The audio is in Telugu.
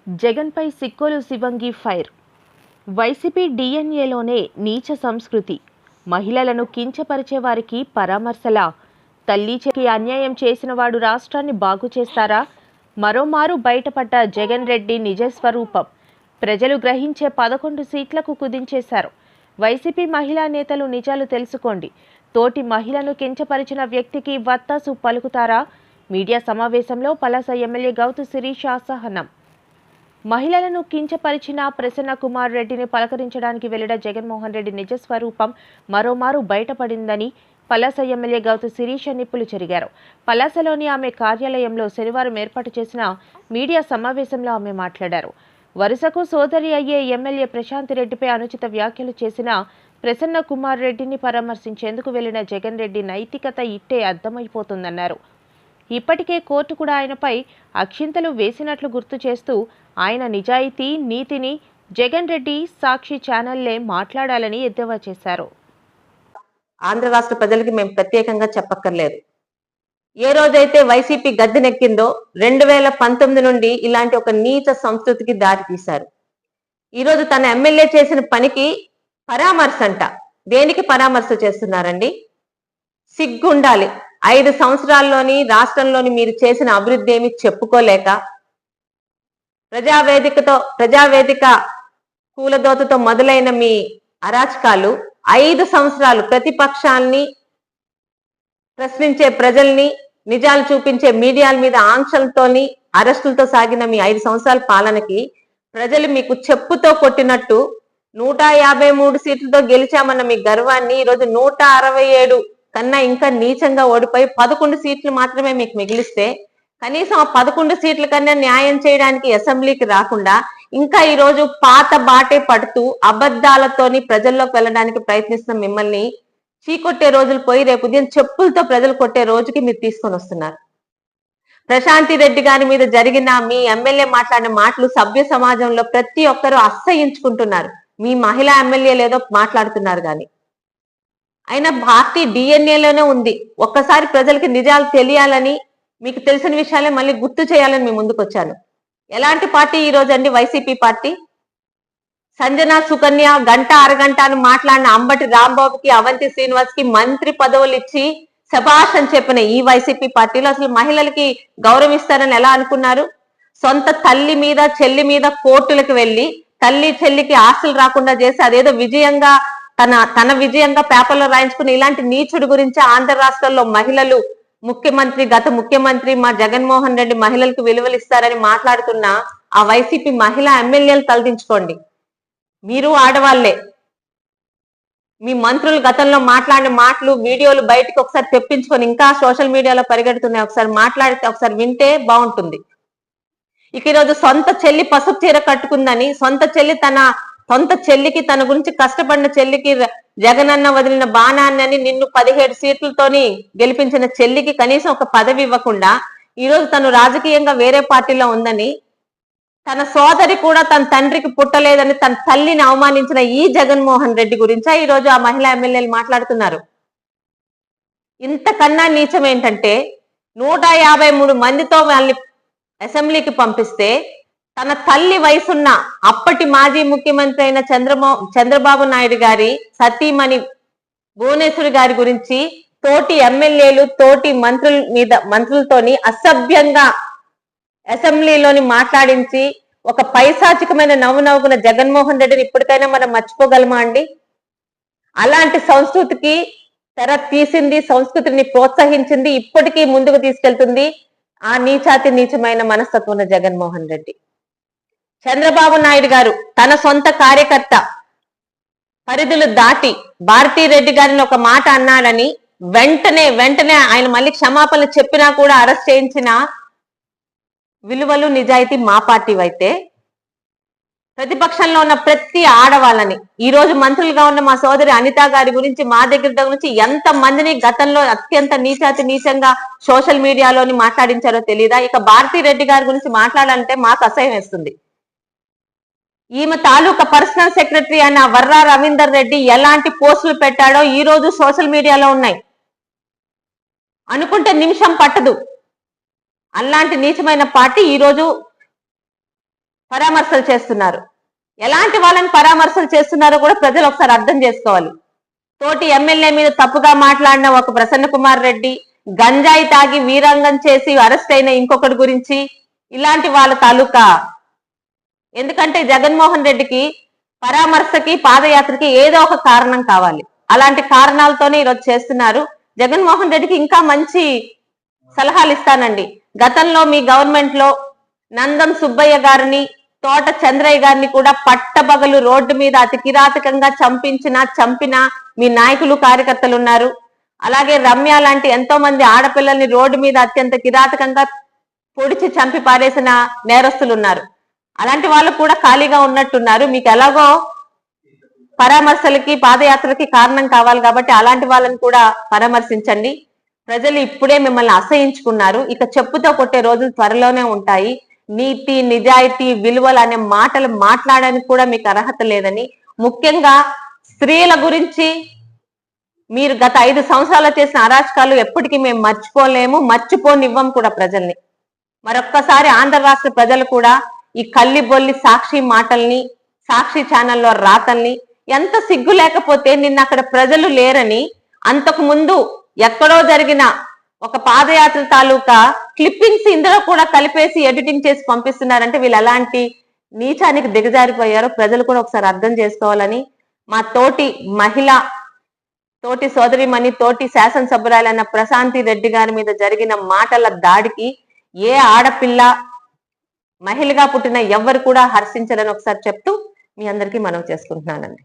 జగన్పై సిక్కోలు శివంగి ఫైర్. వైసీపీ డిఎన్ఏలోనే నీచ సంస్కృతి. మహిళలను కించపరిచే వారికి పరామర్శలా? తల్లికి అన్యాయం చేసిన వాడు రాష్ట్రాన్ని బాగు చేస్తారా? మరోమారు బయటపడ్డ జగన్ రెడ్డి నిజస్వరూపం. ప్రజలు గ్రహించే 11 సీట్లకు కుదించేశారు. వైసీపీ మహిళా నేతలు నిజాలు తెలుసుకోండి. తోటి మహిళను కించపరిచిన వ్యక్తికి వత్తాసు పలుకుతారా? మీడియా సమావేశంలో పలాస ఎమ్మెల్యే గౌతు శిరీష అసహనం. మహిళలను కించపరిచిన ప్రసన్న కుమార్ రెడ్డిని పలకరించడానికి వెళ్లిన జగన్మోహన్ రెడ్డి నిజస్వరూపం మరోమారు బయటపడిందని పలాస ఎమ్మెల్యే గౌతు శిరీష నిప్పులు చెరిగారు. పలాసలోని ఆమె కార్యాలయంలో శనివారం ఏర్పాటు చేసిన మీడియా సమావేశంలో ఆమె మాట్లాడారు. వరుసకు సోదరి అయ్యే ఎమ్మెల్యే ప్రశాంత్ రెడ్డిపై అనుచిత వ్యాఖ్యలు చేసిన ప్రసన్న కుమార్ రెడ్డిని పరామర్శించేందుకు వెళ్లిన జగన్ రెడ్డి నైతికత ఇట్టే అర్థమైపోతుందన్నారు. ఇప్పటికే కోర్టు కూడా ఆయనపై అక్షింతలు వేసినట్లు గుర్తు చేస్తూ ఆయన నిజాయితీ, నీతిని జగన్ రెడ్డి సాక్షి ఛానల్లే మాట్లాడాలని ఎద్దేవా చేశారు. ఆంధ్ర రాష్ట్ర ప్రజలకి మేము ప్రత్యేకంగా చెప్పక్కర్లేదు. ఏ రోజైతే వైసీపీ గద్దెనెక్కిందో 2019 నుండి ఇలాంటి ఒక నీచ సంస్కృతికి దారి తీశారు. ఈరోజు తన ఎమ్మెల్యే చేసిన పనికి పరామర్శ అంట. దేనికి పరామర్శ చేస్తున్నారండి? సిగ్గుండాలి. 5 సంవత్సరాల్లోని రాష్ట్రంలోని మీరు చేసిన అభివృద్ధి ఏమి చెప్పుకోలేక ప్రజావేదిక కూలదోతతో మొదలైన మీ అరాచకాలు 5 సంవత్సరాలు ప్రతిపక్షాల్ని ప్రశ్నించే ప్రజల్ని, నిజాలు చూపించే మీడియాల మీద ఆంక్షలతోని అరెస్టులతో సాగిన మీ 5 సంవత్సరాల పాలనకి ప్రజలు మీకు చెప్పుతో కొట్టినట్టు 153 సీట్లతో గెలిచామన్న మీ గర్వాన్ని ఈరోజు 167 కన్నా ఇంకా నీచంగా ఓడిపోయి 11 సీట్లు మాత్రమే మీకు మిగిలిస్తే, కనీసం ఆ 11 సీట్ల కన్నా న్యాయం చేయడానికి అసెంబ్లీకి రాకుండా ఇంకా ఈ రోజు పాత బాటే పడుతూ అబద్ధాలతోని ప్రజల్లోకి వెళ్ళడానికి ప్రయత్నిస్తున్న మిమ్మల్ని చీకొట్టే రోజులు పోయి రేపు ఉదయం చెప్పులతో ప్రజలు కొట్టే రోజుకి మీరు తీసుకొని వస్తున్నారు. ప్రశాంతి రెడ్డి గారి మీద జరిగిన మీ ఎమ్మెల్యే మాట్లాడిన మాటలు సభ్య సమాజంలో ప్రతి ఒక్కరూ అసహ్యించుకుంటున్నారు. మీ మహిళా ఎమ్మెల్యే లేదో మాట్లాడుతున్నారు కానీ అయినా పార్టీ డిఎన్ఏలోనే ఉంది. ఒక్కసారి ప్రజలకి నిజాలు తెలియాలని, మీకు తెలిసిన విషయాలే మళ్ళీ గుర్తు చేయాలని మీ ముందుకు వచ్చాను. ఎలాంటి పార్టీ ఈ రోజు అండి వైసీపీ పార్టీ? సంజన సుకన్య గంట అరగంట అని మాట్లాడిన అంబటి రాంబాబుకి, అవంతి శ్రీనివాస్ కి మంత్రి పదవులు ఇచ్చి శభాష్ అని చెప్పిన ఈ వైసీపీ పార్టీలో అసలు మహిళలకి గౌరవిస్తారని ఎలా అనుకున్నారు? సొంత తల్లి మీద చెల్లి మీద కోర్టులకు వెళ్ళి తల్లి చెల్లికి ఆస్తులు రాకుండా చేసి అదేదో విజయంగా తన విజయంగా పేపర్లో రాయించుకుని ఇలాంటి నీచుడు గురించి ఆంధ్ర రాష్ట్రంలో మహిళలు గత ముఖ్యమంత్రి మా జగన్మోహన్ రెడ్డి మహిళలకు విలువలు ఇస్తారని మాట్లాడుతున్న ఆ వైసీపీ మహిళా ఎమ్మెల్యేలు తలదించుకోండి. మీరు ఆడవాళ్లే. మీ మంత్రులు గతంలో మాట్లాడిన మాటలు, వీడియోలు బయటకు ఒకసారి తెప్పించుకొని ఇంకా సోషల్ మీడియాలో పరిగెడుతున్నాయి. ఒకసారి మాట్లాడితే ఒకసారి వింటే బాగుంటుంది. ఇక ఈరోజు సొంత చెల్లి పసుపు చీర కట్టుకుందని, సొంత చెల్లికి తన గురించి కష్టపడిన చెల్లికి జగనన్న వదిలిన బాణాన్ని నిన్ను 17 సీట్లతోని గెలిపించిన చెల్లికి కనీసం ఒక పదవి ఇవ్వకుండా ఈరోజు తను రాజకీయంగా వేరే పార్టీలో ఉందని, తన సోదరి కూడా తన తండ్రికి పుట్టలేదని తన తల్లిని అవమానించిన ఈ జగన్మోహన్ రెడ్డి గురించా ఈరోజు ఆ మహిళా ఎమ్మెల్యేలు మాట్లాడుతున్నారు. ఇంతకన్నా నీచం ఏంటంటే 153 మందితో వాళ్ళని అసెంబ్లీకి పంపిస్తే తన తల్లి వయసున్న అప్పటి మాజీ ముఖ్యమంత్రి అయిన చంద్రబాబు నాయుడు గారి సతీమణి భువనేశ్వరి గారి గురించి తోటి ఎమ్మెల్యేలు, తోటి మంత్రులతోని అసభ్యంగా అసెంబ్లీలోని మాట్లాడించి ఒక పైశాచికమైన నవ్వుకున్న జగన్మోహన్ రెడ్డిని ఇప్పటికైనా మనం మర్చిపోగలమా అండి? అలాంటి సంస్కృతికి తెర తీసింది, సంస్కృతిని ప్రోత్సహించింది, ఇప్పటికీ ముందుకు తీసుకెళ్తుంది ఆ నీచమైన మనస్తత్వం ఉన్న జగన్మోహన్ రెడ్డి. చంద్రబాబు నాయుడు గారు తన సొంత కార్యకర్త పరిధులు దాటి భారతీరెడ్డి గారిని ఒక మాట అన్నాడని వెంటనే ఆయన మళ్ళీ క్షమాపణలు చెప్పినా కూడా అరెస్ట్ చేయించిన విలువలు, నిజాయితీ మా పార్టీ అయితే, ప్రతిపక్షంలో ఉన్న ప్రతి ఆడవాళ్ళని ఈ రోజు మంత్రులుగా ఉన్న మా సోదరి అనిత గారి గురించి, మా దగ్గర నుంచి ఎంత మందిని గతంలో అత్యంత నీచంగా సోషల్ మీడియాలోని మాట్లాడించారో తెలీదా? ఇక భారతీరెడ్డి గారి గురించి మాట్లాడాలంటే మాకు అసహ్యం వేస్తుంది. ఈమె తాలూకా పర్సనల్ సెక్రటరీ అయిన వర్రా రవీందర్ రెడ్డి ఎలాంటి పోస్టులు పెట్టాడో ఈ రోజు సోషల్ మీడియాలో ఉన్నాయి. అనుకుంటే నిమిషం పట్టదు. అలాంటి నీచమైన పార్టీ ఈరోజు పరామర్శలు చేస్తున్నారు. ఎలాంటి వాళ్ళని పరామర్శలు చేస్తున్నారో కూడా ప్రజలు ఒకసారి అర్థం చేసుకోవాలి. తోటి ఎమ్మెల్యే మీద తప్పుగా మాట్లాడిన ఒక ప్రసన్న కుమార్ రెడ్డి, గంజాయి తాగి వీరంగం చేసి అరెస్ట్ అయిన ఇంకొకటి గురించి, ఇలాంటి వాళ్ళ తాలూకా. ఎందుకంటే జగన్మోహన్ రెడ్డికి పరామర్శకి పాదయాత్రకి ఏదో ఒక కారణం కావాలి. అలాంటి కారణాలతోనే ఈరోజు చేస్తున్నారు. జగన్మోహన్ రెడ్డికి ఇంకా మంచి సలహాలు ఇస్తానండి. గతంలో మీ గవర్నమెంట్ లో నందం సుబ్బయ్య గారిని, తోట చంద్రయ్య గారిని కూడా పట్టబగలు రోడ్డు మీద అతి కిరాతకంగా చంపిన మీ నాయకులు కార్యకర్తలు ఉన్నారు. అలాగే రమ్య లాంటి ఎంతో మంది ఆడపిల్లల్ని రోడ్డు మీద అత్యంత కిరాతకంగా పొడిచి చంపి పారేసిన నేరస్తులు ఉన్నారు. అలాంటి వాళ్ళు కూడా ఖాళీగా ఉన్నట్టున్నారు. మీకు ఎలాగో పరామర్శలకి పాదయాత్రలకి కారణం కావాలి కాబట్టి అలాంటి వాళ్ళని కూడా పరామర్శించండి. ప్రజలు ఇప్పుడే మిమ్మల్ని అసహించుకున్నారు. ఇక చెప్పుతో కొట్టే రోజులు త్వరలోనే ఉంటాయి. నీతి, నిజాయితీ, విలువలు అనే మాటలు మాట్లాడడానికి కూడా మీకు అర్హత లేదని, ముఖ్యంగా స్త్రీల గురించి మీరు గత 5 సంవత్సరాలు చేసిన అరాచకాలు ఎప్పటికీ మేము మర్చిపోలేము, మర్చిపోనివ్వం కూడా ప్రజల్ని. మరొక్కసారి ఆంధ్ర రాష్ట్ర ప్రజలు కూడా ఈ కల్లిబొల్లి సాక్షి మాటల్ని, సాక్షి ఛానల్లో రాతల్ని, ఎంత సిగ్గు లేకపోతే నిన్న అక్కడ ప్రజలు లేరని అంతకు ముందు ఎక్కడో జరిగిన ఒక పాదయాత్ర తాలూకా క్లిప్పింగ్స్ ఇందులో కూడా కలిపేసి ఎడిటింగ్ చేసి పంపిస్తున్నారంటే వీళ్ళు ఎలాంటి నీచానికి దిగజారిపోయారో ప్రజలు కూడా ఒకసారి అర్థం చేసుకోవాలని, మా తోటి మహిళ, తోటి సోదరిమణి, తోటి శాసనసభ్యురాలైన ప్రశాంతి రెడ్డి గారి మీద జరిగిన మాటల దాడికి ఏ ఆడపిల్ల, మహిళగా పుట్టిన ఎవ్వరు కూడా హర్షించరని ఒకసారి చెప్తూ మీ అందరికీ మనవి చేసుకుంటున్నానండి.